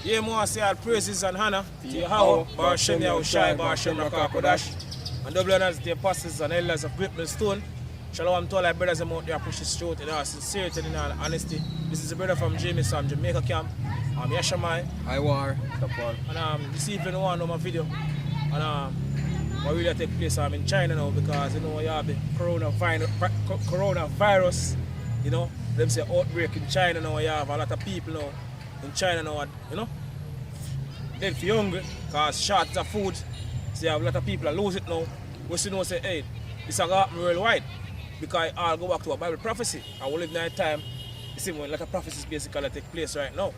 Yeah, more say all praises and honor to Yahweh, Baruch Shem Yahushai, Baruch Shem Rakakodash, and double honors to the apostles and elders of Great Millstone. Shalom to all our brothers and out there push his throat in our sincerity and in our honesty. This is a brother from Jamaica, Jamaica camp. I'm Yashamai. I war. And this evening I want to know my video. And what really take place in China now because you know you have the coronavirus, you know, them say outbreak in China now, you have a lot of people now in China now, you know, dead for hungry because shortage of food. So you have a lot of people that lose it now. We see now say, hey, this is going to happen worldwide because I'll go back to a Bible prophecy and we live in a time, you see, when a lot of prophecies basically take place right now.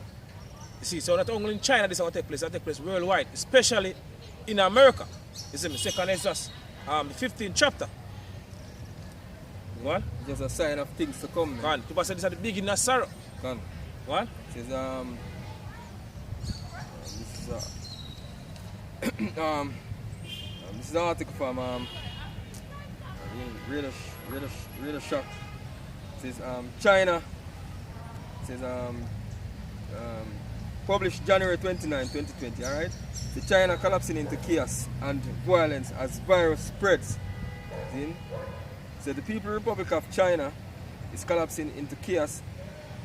You see, so not only in China this will take place, it will take place worldwide, especially in America. You see, second Exodus, the 15th chapter. What? Just a sign of things to come. Man. People say this is the beginning of sorrow. Can. What? It says, this is an article from really shocked. It says China. It says published January 29, 2020. All right. The China collapsing into chaos and violence as virus spreads. See? So the People's Republic of China is collapsing into chaos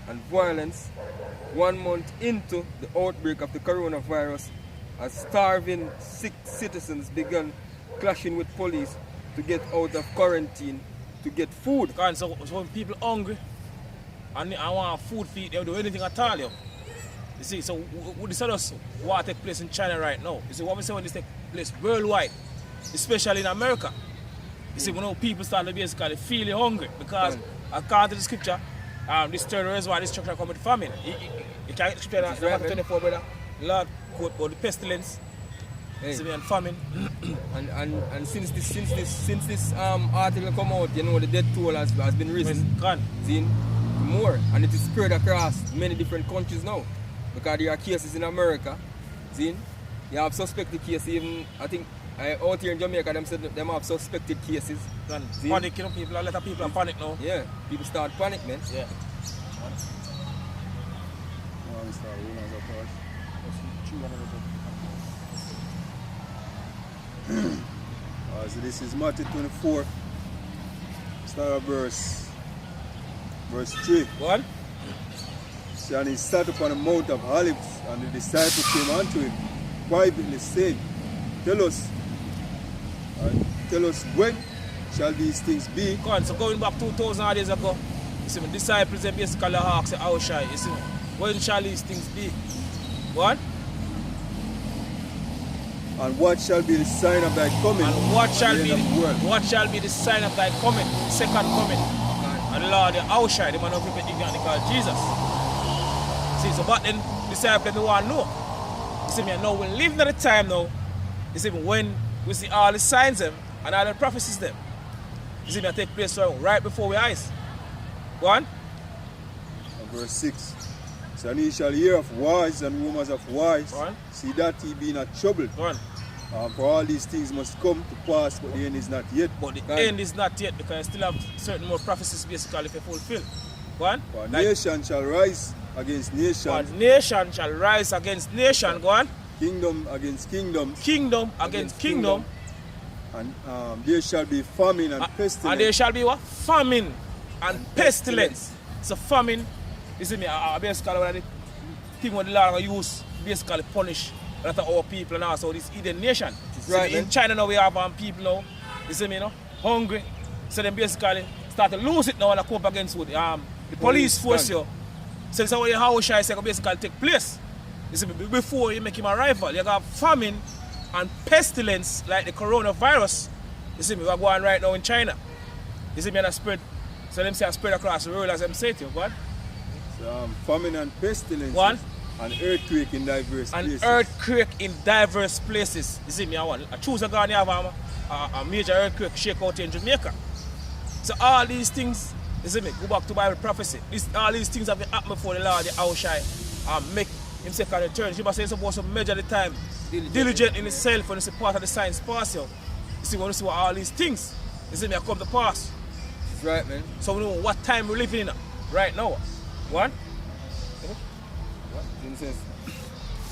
and violence 1 month into the outbreak of the coronavirus as starving sick citizens began clashing with police to get out of quarantine to get food. So when people hungry and I want food feed, they'll do anything at all. You see, so this is what take place in China right now. You see, what we say when this take place worldwide, especially in America. You see, when people start to basically feel hungry because according to the scripture, this terrorism or destruction come with famine. You can't get scripture in Matthew 24, brother. Lord quote about the pestilence, and famine. and since this article come out, you know the death toll has been risen. Seen more, and it is spread across many different countries now. Because there are cases in America, seen, you have suspected cases. Even I think out here in Jamaica, them said them have suspected cases. Panic, you know, people, a lot of people are panic now. Yeah, people start panic, man. Yeah. So this is Matthew 24, start of verse 3. What? So, and he sat upon the Mount of Olives, and the disciples came unto him privately, saying, Tell us when shall these things be? So going back 2,000 years ago, you see, my disciples they basically asked, how shy, you see, when shall these things be? What? And what shall be the sign of thy coming? And what shall be the sign of thy coming, second coming? And the Lord, how shy, the man of people ignorant called Jesus. See, so but then disciples they want to know. You see me, now we live in the time now, you see me, when we see all the signs them and all the prophecies them. You see me, take place right before our eyes. Go on. And verse 6. So and ye shall hear of wars and rumors of wars. See that ye be not troubled. For all these things must come to pass, but the end is not yet. But the end is not yet because I still have certain more prophecies basically to fulfill. Go on. For nation shall rise against nation. For nation shall rise against nation. Go on. Kingdom against kingdom. Kingdom against kingdom. And there shall be famine and pestilence. And there shall be what? Famine and pestilence. So famine, you see me, basically one of the thing what the Lord will use basically punish a lot of our people and also this hidden nation. Right, in China now we have people now, you see me, hungry. So they basically start to lose it now and come up against with the police force. So this is what the house shall basically take place. You see, before you make him a rival, you have famine and pestilence like the coronavirus. You see me, we're going right now in China. You see me, and I spread. So them say I spread across the world as them say to you. What? So, famine and pestilence. One. An earthquake in diverse places. An earthquake in diverse places. You see me, I choose a guy have a major earthquake shake out in Jamaica. So all these things, you see me, go back to Bible prophecy. All these things have been happened before the Lord, the Oushai, make him second return. He must say he's supposed to measure the time. Diligent in itself when it's a part of the science pass. You see, when you see what all these things, you see me, I come to pass. That's right, man. So we know what time we're living in right now. What? What?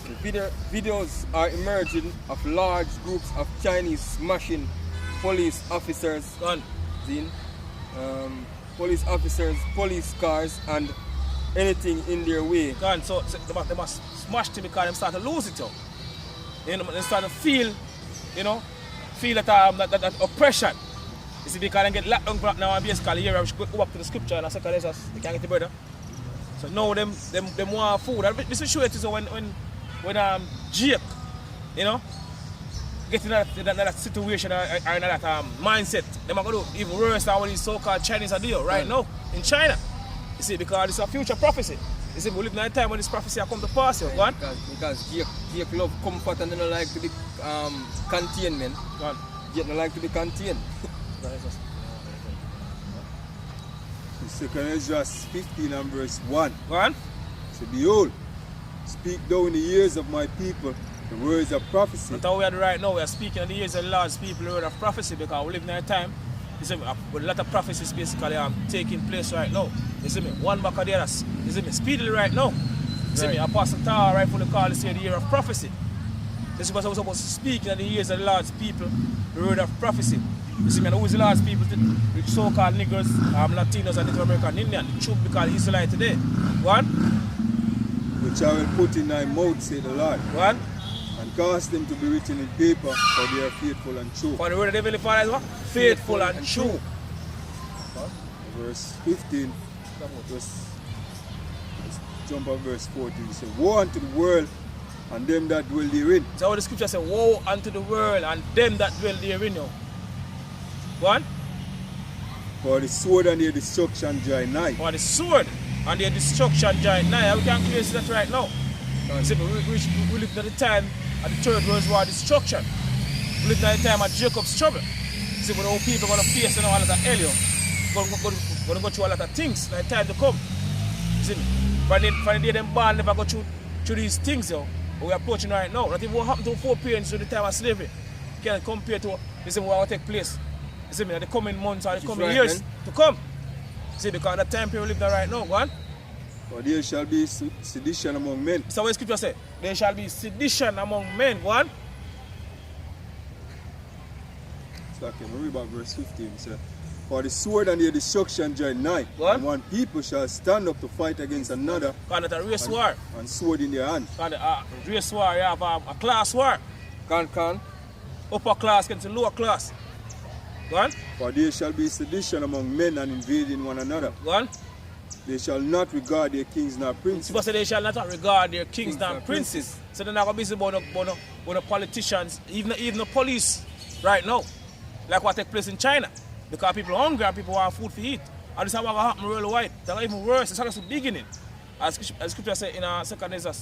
The videos are emerging of large groups of Chinese smashing police officers, police officers, police cars, and anything in their way. So they must smash it because they start to lose it. You know, they start to feel, that oppression. You see, because they get locked down now and basically here we should go back to the scripture and I say, they can't get the brother. So now them want food. And this is sure it is when Jake, get in that situation or in that mindset, they are going to do even worse than what these so-called Chinese are doing right now in China. You see, because it's a future prophecy. You see, we live in a time when this prophecy will come to pass. Because Jake love comfort and they don't like to be contained, man. Jake don't like to be contained. Second Ezra 15 and verse 1. Go on. So behold, speak thou in the ears of my people the words of prophecy. That's how we are right now. We are speaking in the ears of the Lord's people the word of prophecy because we live in a time, you see, with a lot of prophecies basically taking place right now. You see me, one back of the other. You see me, speedily right now. You see me, Apostle Tar rightfully called this year the year of prophecy. This is what I was supposed to speak in the ears of the Lord's people the word of prophecy. You see me, and who is the Lord's people? The so-called niggers, Latinos and Native American Indian. The truth because Israelite today. One. Which I will put in thy mouth, say the Lord. One. And cause them to be written in paper, for they are faithful and true. For the word of the Heavenly Father is what? Faithful and true. Verse 15. Let's jump on verse 14. It says, woe unto the world and them that dwell therein. So how the scripture says, woe unto the world and them that dwell therein. One. For the sword and their destruction draw nigh. For the sword and their destruction draw nigh. We can clearly see that right now. See, we live at the time of the Third World War destruction. We live at the time of Jacob's trouble. See, when all people are going to face a lot of hell, going to go through a lot of things, like time to come. See me? From the day them born, never go through these things, we are approaching right now. Not even what happened to four parents during the time of slavery can compare to what will take place. You see me, in the coming months or the coming years to come. See, because the time period we live there right now, go on. For there shall be sedition among men. So what the scripture say? There shall be sedition among men, go on. So I can read about verse 15. So, for the sword and their destruction draw nigh, and one people shall stand up to fight against another. Because it's a race war. And sword in their hand. Because the race war, you have a class war. Upper class against the lower class. Go on. For there shall be sedition among men and invading one another. Go on. They shall not regard their kings nor princes. Because they shall not regard their kings nor princes. So they're not going to be busy about the politicians, even the police right now. Like what takes place in China. Because people are hungry and people want food to eat. And this is what will happen worldwide. That's even worse. It's just the beginning. As scripture says in 2 Ezra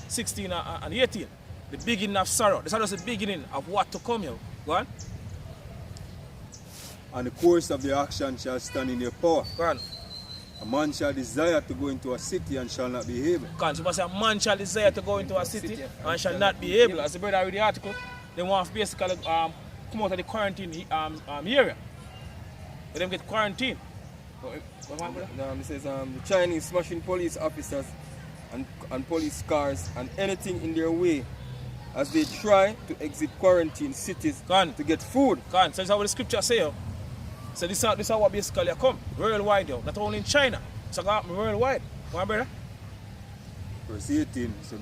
16 and 18. The beginning of sorrow. This is just the beginning of what to come here. Go on. And the course of the action shall stand in your power. Go on. A man shall desire to go into a city and shall not be able. Because a man shall desire to go into a city and shall not be able. As the brother read the article, they want to basically come out of the quarantine area. Let them get quarantined. It says the Chinese smashing police officers and police cars and anything in their way as they try to exit quarantine cities to get food. So that's how the scripture says. So this is what basically come worldwide, not only in China. So worldwide. Come on, brother. Verse 18. So,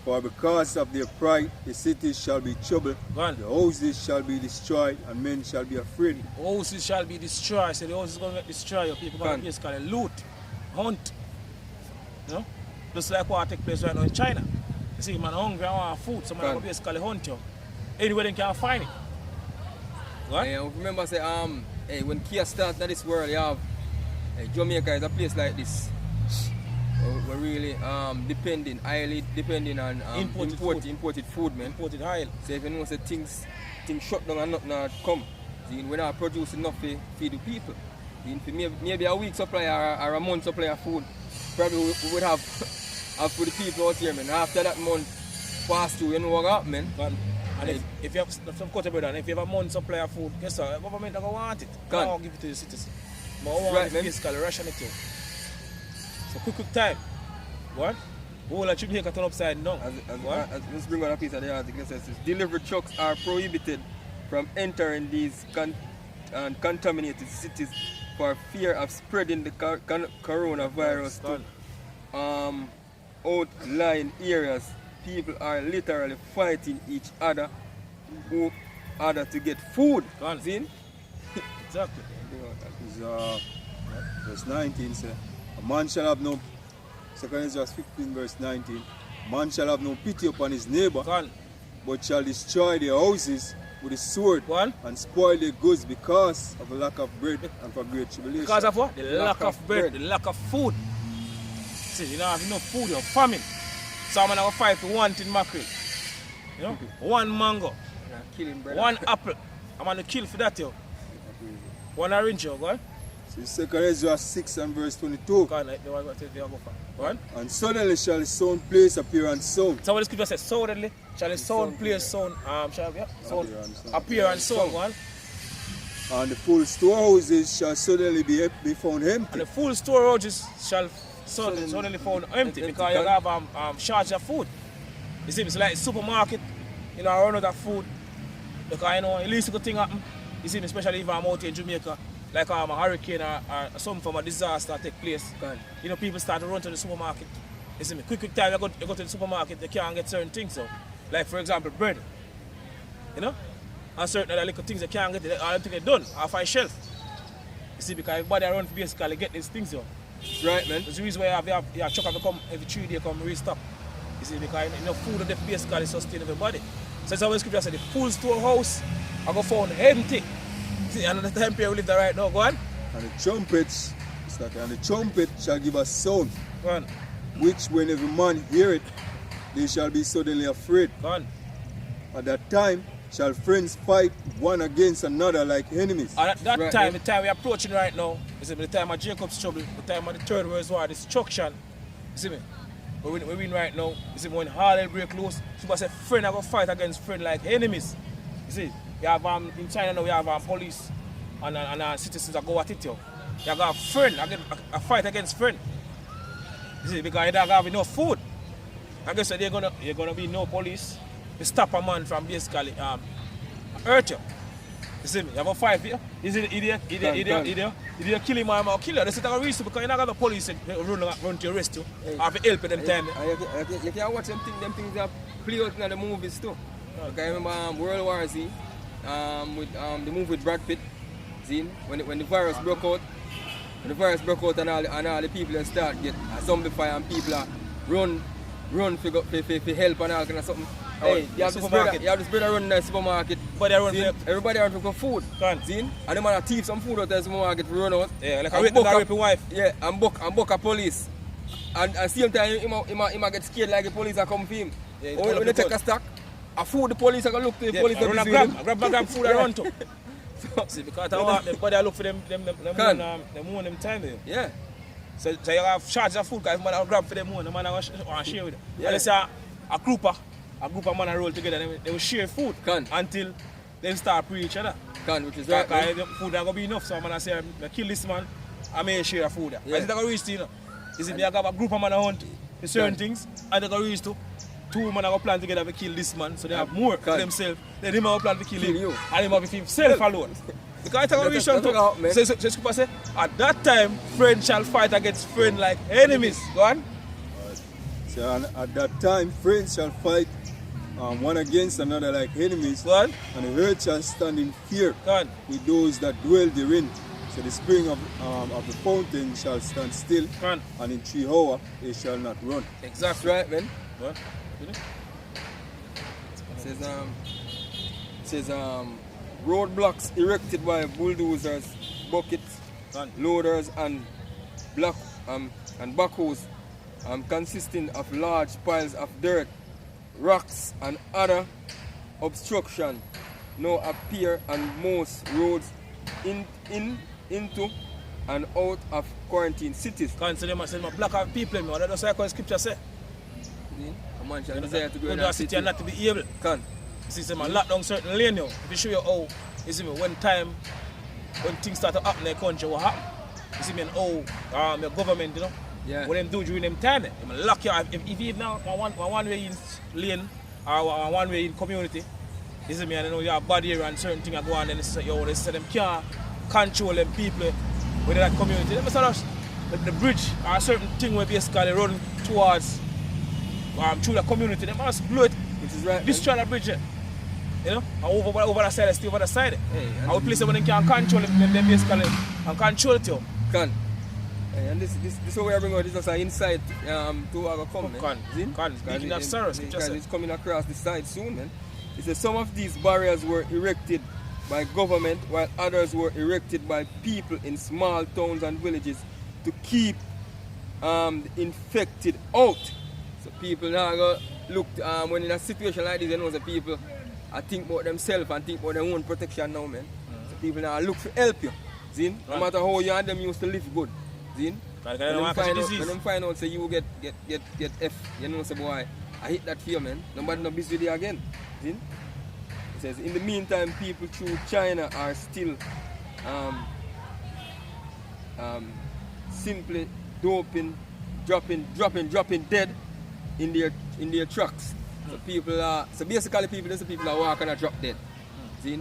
for because of their pride, the cities shall be troubled, the houses shall be destroyed, and men shall be afraid. Houses shall be destroyed. So the houses going to get destroyed. People going to basically loot, hunt. You know? Just like what takes place right now in China. You see, man hungry and want food, so man basically hunt you. Anywhere they can find it. What? Yeah, remember say when Kia starts in this world, you have Jamaica is a place like this. We're really highly depending on imported food, man. Imported oil. So if you know say things shut down and nothing come, we're not producing enough to feed the people. Maybe a week supply or a month supply of food, probably we would have for the people out here, man. After that month pass through, you know what up, man. And if you have some cut brother, and if you have a month supply of food, guess what? The government don't want it. They won't give it to the citizens. But I want it basically ration it too. So quick time. What? Whole of Jamaica turn upside down. Let's bring on a piece of the article. It says delivery trucks are prohibited from entering these contaminated cities for fear of spreading the coronavirus to outlying areas. People are literally fighting each other to get food. See? Exactly. Verse 19 says, a man shall have no, 2 Corinthians 15 verse 19, man shall have no pity upon his neighbor, but shall destroy their houses with the sword and spoil their goods because of the lack of bread and for great tribulation. Because of what? The lack of bread, the lack of food. See, you don't have enough food, you're famine. So I'm going to fight for one tin mackerel. You know? One mango. One apple. I'm going to kill for that, yo. One orange, yo, go on. So 2 Corinthians 6 and verse 22. And suddenly shall the sound place appear and sound. So what the scripture says, suddenly shall the sound place sound, appear and sound. And the full storehouses shall suddenly be found empty. And the full storehouses shall suddenly found empty because you have shortage of food. You see, it's like a supermarket, you know, I run out of food. Because you know, at least a good thing happen. You see, especially if I'm out here in Jamaica, like a hurricane or some form of disaster take place. You know, people start to run to the supermarket. You see me, quick time you go to the supermarket, they can't get certain things. So, like for example, bread. You know? And certain other little things they can't get, all them things they're done off a shelf. You see, because everybody around basically get these things. So. Right, man. That's the reason why you have truck come every 3 days come restock. You see, because enough food that basically sustain everybody. So that's how the scripture said the full storehouse I go found empty. See, and the time period we live there right now, go on. And the trumpets, it's like, and the trumpet shall give a sound, go on, which when every man hear it, they shall be suddenly afraid. Go on. At that time shall friends fight one against another like enemies. And at that right, time, the time we're approaching right now, you see me, the time of Jacob's trouble, the time of the third world war, destruction, you see me, we win right now, you see me, when all hell break loose, people say friend are going to fight against friend like enemies. You see, you have in China now we have police and citizens that go at it. You have a friend, a fight against friend. You see, because you don't have enough food. I guess you're gonna be no police to stop a man from basically hurt you. You see me? You have a fight here. Is it idiot? Either kill him or kill you. That's not a reason because you don't have the police run to arrest you or to help you them time. You can watch them things that play out in the movies too. Because I remember World War Z with the movie with Brad Pitt. See, when the virus broke out, and all the people start get zombified and people are run for help and all kind of something. Hey, you have this brother running in the supermarket. Everybody run for food. See? And the man thief some food out of the supermarket to run out. Yeah, like a raping wife. Yeah, and book a police. And same time he might get scared like the police are coming for him. Yeah, when they take a stack, a food the police are going to look to the police. Grab food around too. See, because everybody look for them them time. Yeah. So you have charge of food because man will grab for them one, the man will share with them. Yeah. Let's say a group of man roll together, they will share food until they start pre each other. Which is right. Because the food ain't gonna be enough, so man say I kill this man, I may share food. Yeah. It's not gonna reach to, you know. You see, they have a group of man hunt for certain things, and they gonna reach to two men go plan together to kill this man, so they have more for themselves. Then him have plan to kill him, you. And him have himself alone. Because I reach to so say, at that time, friend shall fight against friend like enemies. Go on. So at that time, friends shall fight one against another like enemies. Go on. And the earth shall stand in fear with those that dwell therein. So the spring of the fountain shall stand still, and in 3 hours it shall not run. Exactly right, man. What? Says roadblocks erected by bulldozers, buckets, loaders, and backhoes, consisting of large piles of dirt, rocks, and other obstruction now appear on most roads into and out of quarantine cities. So they must block off people, that's what the scripture say. A man shall desire to go in a city and not to be able. You see, some lock down certain lane now. If you show you how, you see me, when things start to happen in the country, what happen? You see me, and how your government, you know, Yeah. What them do during them time, them lock you up. If you now one way in lane or one way in community, you see me, and you know you have bad area and certain things are going on, and they say them can't control them people within that community. Them sort of the bridge or certain thing where basically run towards through the community. They must blow it. Which is right. Destroy the bridge. You know, and over the side, stay over the side. Hey, I would place it when they can control it, then basically and control it. Can. Hey, and this what we are bringing out is just an insight to our come. Speaking of sorrows, it's coming across the side soon, man. It says some of these barriers were erected by government while others were erected by people in small towns and villages to keep the infected out. So people now go look when in a situation like this, you know, the people I think about themselves and think about their own protection now, man. So people now look for help you. See? No matter how you and them used to live good. See? When them find out say you get F, you know, say boy, I hit that fear, man. Nobody no busy with you again. See? It says in the meantime people through China are still simply doping, dropping dead in their trucks. So people are basically people are walking and drop dead. See?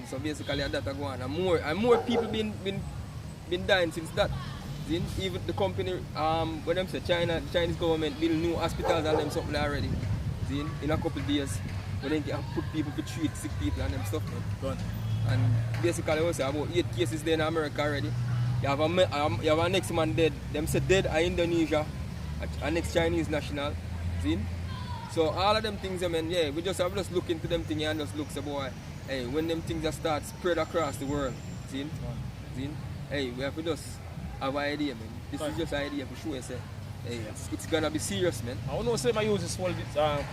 So basically that are going on. And more people been dying since that. See? Even the company when them say Chinese government build new hospitals and them something already. See? In a couple of days when they can put people to treat sick people and them stuff. And basically we say about 8 cases there in America already. You have a next man dead. Them say dead in Indonesia, a next Chinese national. See? So all of them things, I mean, yeah, we just look into them things and just look, so boy, hey, when them things just start spread across the world, see? Hey, we have to just have an idea, man. This is just an idea for sure, say. Hey, it's gonna be serious, man. I don't know, say my use this whole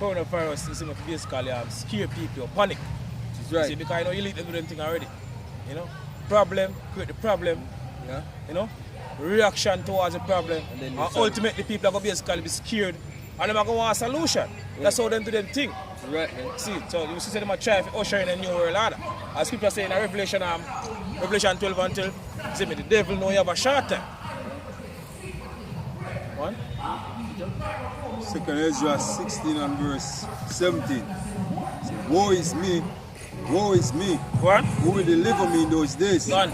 coronavirus is basically scare people, panic. That's right. See, because you know you lead them to them thing already. You know, problem, create the problem. Yeah. You know, reaction towards the problem, and ultimately people are gonna basically be scared. And they're going to want a solution. Yeah. That's how them do them thing. Right, man. See, so you see them try to usher in a new world order. As people are saying in Revelation 12 and 12, see me, the devil know you have a short time. One. 2 Ezra 16 and verse 17. So, woe is me. What? Who will deliver me in those days? One.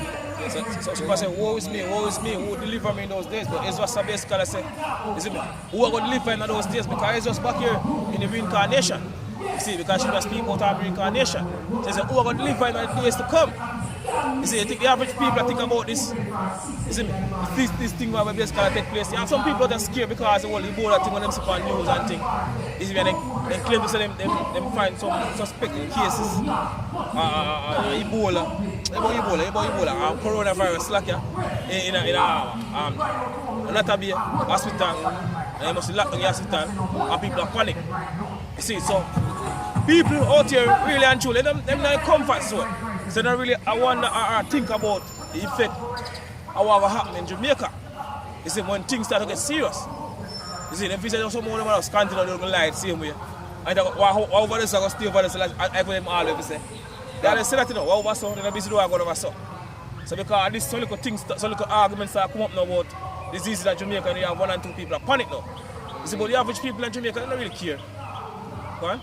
So people say, woe is me, who will deliver me in those days? But Ezra basically say, you see me, who are going to deliver in those days? Because Ezra's back here in the reincarnation. You see, because she was speaking about our reincarnation. So he said, who are going to deliver in the days to come? You see, I think the average people think about this. You see me, this thing will basically take place. And some people are scared because the whole Ebola thing when them see on news and thing. You see, they claim to say them find some suspected cases. Ebola. Coronavirus like in a hospital, and they must lock down the hospital, and people are panic. You see, so people out here really and truly, them not comfort zone. So they really I wonder or think about the effect of what will happen in Jamaica. You see, when things start to get serious. You see, if you say someone else continue to lie the same way, and how over this I go stay over this, I go them all over say. They say that you know, what over so, they're busy doing what over so. So because this so little things, so little arguments that come up now about diseases in Jamaica, and you have 1 and 2 people are panic now. You see, but the average people in Jamaica, they don't really care. Go on.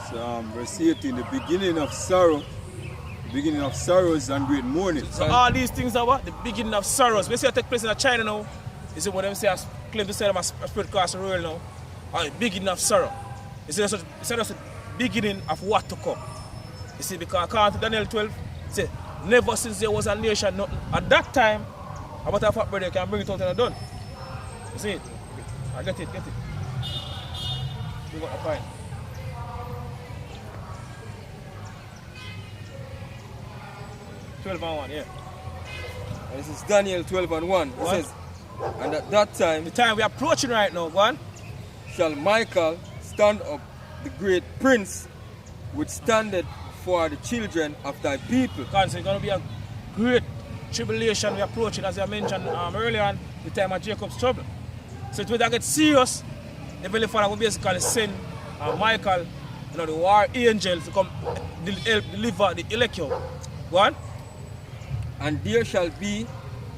So verse 18, the beginning of sorrow, the beginning of sorrows and great mourning. So all these things are what? The beginning of sorrows. We see it take place in China now. You see what them say, claim to say them a spread across the world now. Or the beginning of sorrow. You see, it's just the beginning of what to come. You see, because according to Daniel 12, it says, never since there was a nation, nothing. At that time, about a fat brother can bring it out and done. You see it? I get it. You got the point. Yeah. And this is Daniel 12 and 1. It says, and at that time, the time we're approaching right now, go on. Shall Michael stand up, the great prince, which standeth for the children of thy people. So it's going to be a great tribulation we're approaching, as I mentioned earlier on, the time of Jacob's trouble. So it will get serious. The Heavenly Father will basically send Michael, you know, the war angel, to come help deliver the elect. Go on. And there shall be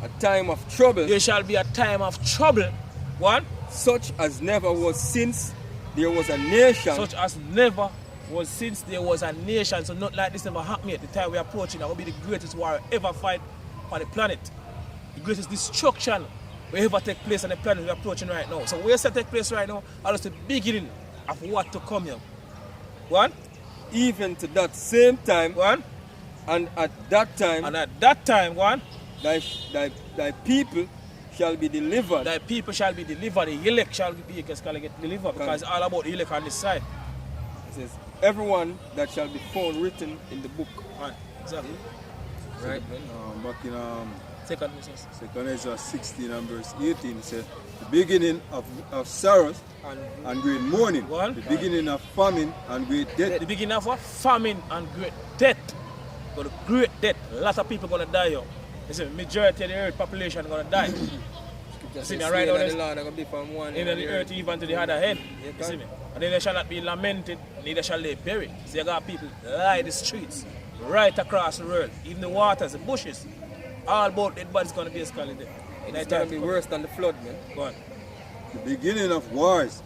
a time of trouble. There shall be a time of trouble. One. Such as never was since there was a nation. Such as never was since there was a nation. So not like this never happened at the time we're approaching. That will be the greatest war ever fight on the planet. The greatest destruction will ever take place on the planet we're approaching right now. So where's that take place right now? Are just the beginning of what to come here. One. Even to that same time. One. And at that time. And at that time, one. Thy people shall be delivered. Thy people shall be delivered. The elect shall get delivered, because it's all about the elect on this side. It says, everyone that shall be found written in the book. Right. Exactly. Right. Back in Second Ezra 16 and verse 18, it says, the beginning of sorrows and great mourning. One. The beginning of famine and great death. The beginning of what? Famine and great death. But the great death. A lot of people are going to die here. You see, majority of the earth population are going to die. You see me right now, in the earth even to the other end. You see me? And then they shall not be lamented, neither shall they bury. So you got people lie the streets, right across the world. Even the waters, the bushes, all about dead bodies going to be escalated. It's going to be worse than the flood, man. Go on. The beginning of wars,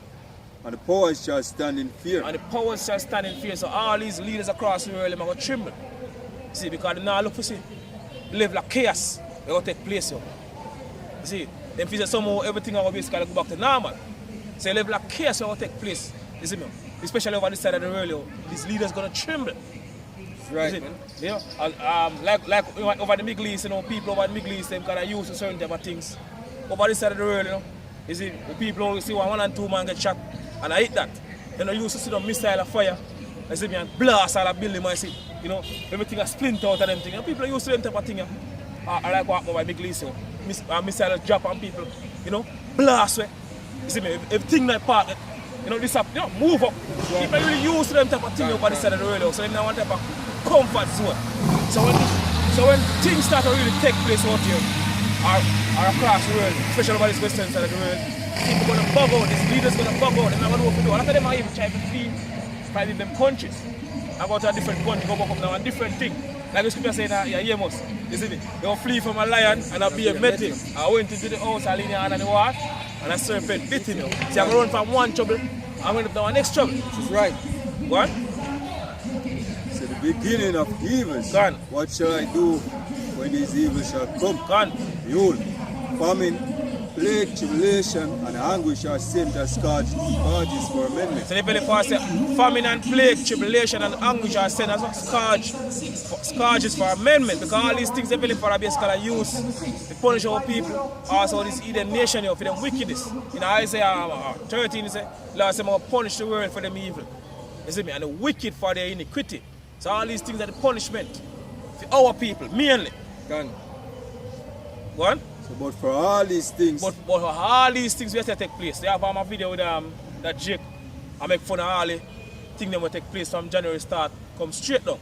and the powers shall stand in fear. And the powers shall stand in fear. So all these leaders across the world are going to tremble. See, because they now look for see, live like chaos. They will take place. You see, them feel somehow everything will basically go back to normal. So they live like chaos will take place. You see me? Especially over this side of the world, yo, these leaders going to tremble. Right, man. You know, like over the Middle East, you know, people over the Middle East, they kind of used to certain type of things. Over this side of the world, you know, you see, the people always see one and two man get shot, and I hate that. Then I used to see them missile of fire, I see me and blast all the building, I see, you know, everything is splinter out of them things. You know, people are used to them type of thing. I like what over the Middle East, you know, missile drop on people, you know, blast way. You see me, everything like part, you know, this up, you know, move up. Yeah. People are really used to them type of thing over this side of the world, so they don't want type of comfort zone. So when things start to really take place out here, or across the world, especially over this western side of the world, people going to bug out, these leaders going to bug out, they're not going to know what to do. A lot of them are even trying to flee them countries. I go to a different country, go back up now, a different thing. Like the scripture saying, yeah, Amos, you see me? They'll flee from a lion and a bear met him. I went into the house, I leaned hand on the wall, and a serpent bit him. See, I'm going to run from one trouble, I'm going to the next trouble. This is right. What? So the beginning of evils. Gone. What shall I do when these evils shall come? Gone. Behold, famine, plague, tribulation, and anguish are sent as scourges for amendment. So the very first say, famine and plague, tribulation and anguish are sent as scourges for amendment. Because all these things the very for are basically used to punish our people. Also this Eden nation for them wickedness. In Isaiah 13 it says, Lord said, I will punish the world for them evil. You see me? And the wicked for their iniquity. So all these things are the punishment for our people, mainly. Gone. Go on? So, but for all these things... But for all these things we have to take place. They have my video with that Jake. I make fun of all the things that will take place from January start, come straight down.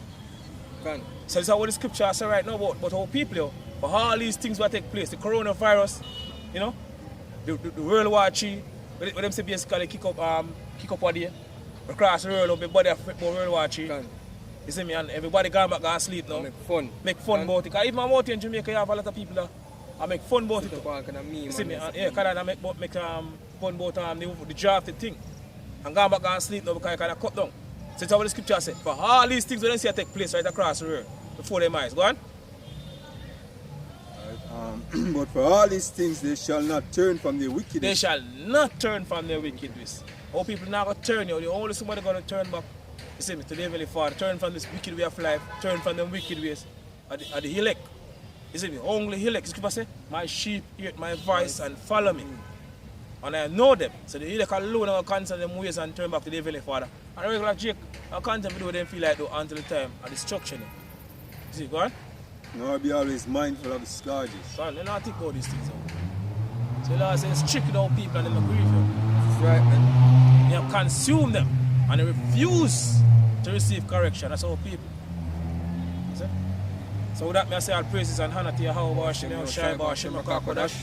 Gone. So this is what the scripture say right now about our people. Yo. For all these things will take place. The coronavirus, you know, the World War III, where them say basically kick up a day. Across the world, everybody affect about World War III. Gone. You see me, and everybody gone back and sleep now. Make fun. Make fun about it. Because even out here in Jamaica, you have a lot of people that I make fun about it. You see me, and yeah, because I make fun about the drafted thing. And gone back and sleep now because I kind of cut down. So it's what the scripture says. For all these things we don't see take place right across the world before their eyes. Go on. But for all these things they shall not turn from their wickedness. They shall not turn from their wickedness. All people now going to turn you. The only somebody going to turn back. You see me, to the Heavenly Father, turn from this wicked way of life, turn from them wicked ways at the elect. You see me, only elect. The scripture say, my sheep hear my voice and follow me. And I know them. So the elect alone will cancel them ways and turn back to the Heavenly Father. And regular Jake, I can't do what they feel like though until the time of destruction. You see, go on. Nor be always mindful of the scourges. Go on, they don't think about these things. So the Lord says, it's tricking out people and they grieve you. That's right, man. They have consumed them and they refuse to receive correction. That's our people. See? So with that, I say all praises and honor to Yahweh, Shai Bashim, Makakodash,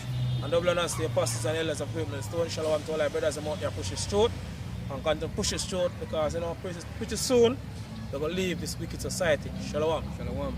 and double honors to the apostles and elders of Women Stone. Shalom to all our brothers and out there push it through. And continue to push it through because, you know, pretty soon they're going to leave this wicked society. Shalom. Shalom.